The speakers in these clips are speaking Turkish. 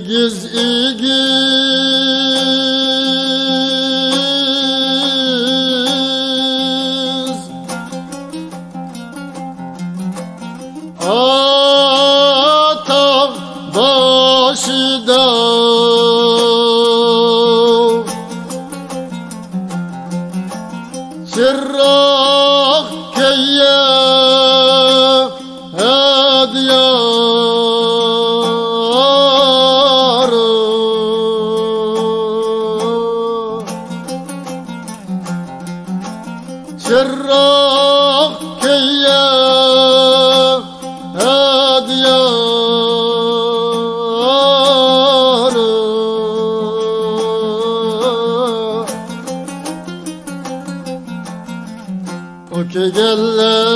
İgiz igiz Atağ başıda Çırak keye Çırak keye edyarı O ki geller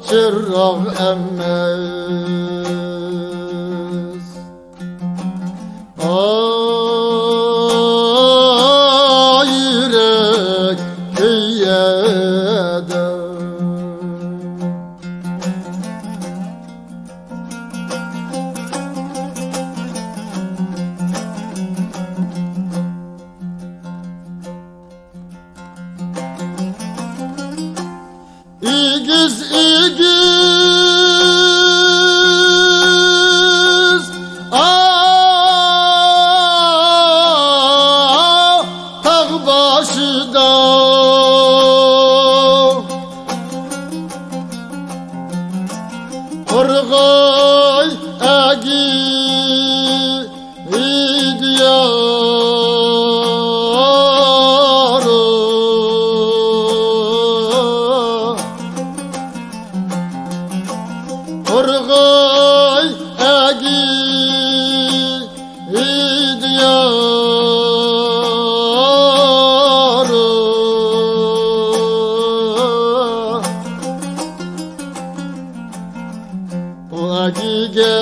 Çırak emmez Yürek kıyede İgiz igiz Tağ başıda Kırgay egi idyarı Kırgay egi idyarı O egi'ge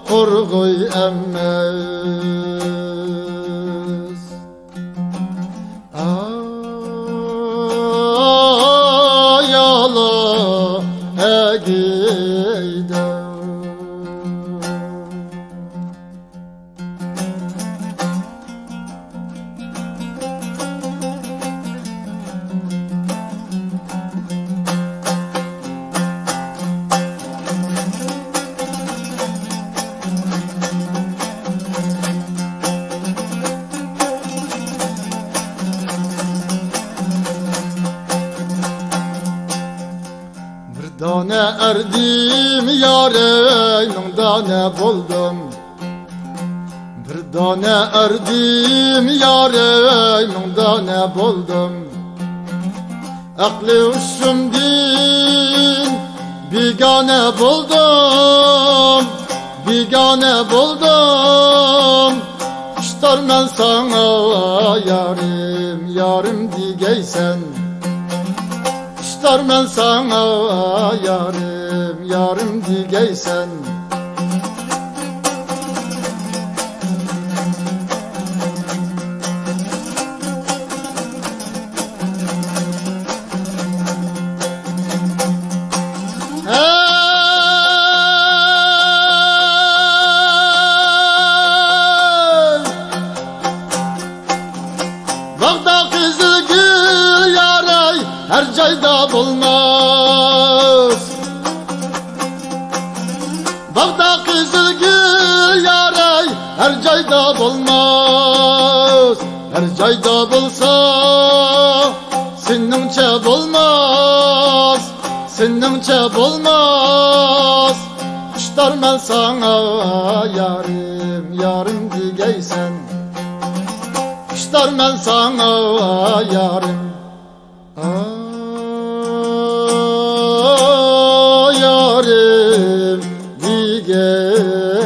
Kırgay emmez Yala egide Dane erdim yare dane buldum Bir dane erdim yare dane buldum Aklı uçumdin bigane buldum Bigane buldum İştar men sana yarim yarim digeysen İştar men sana yarim yarim digeysen Bağda kızıl gül yaray her cayda bulmaz Bağda kızıl gül yaray her cayda bulmaz Her cayda bulsa sinningçe bulmaz Sinningçe bulmaz İştar men sana yarim yarim digeysen İştar men sana yarim yarim digeysen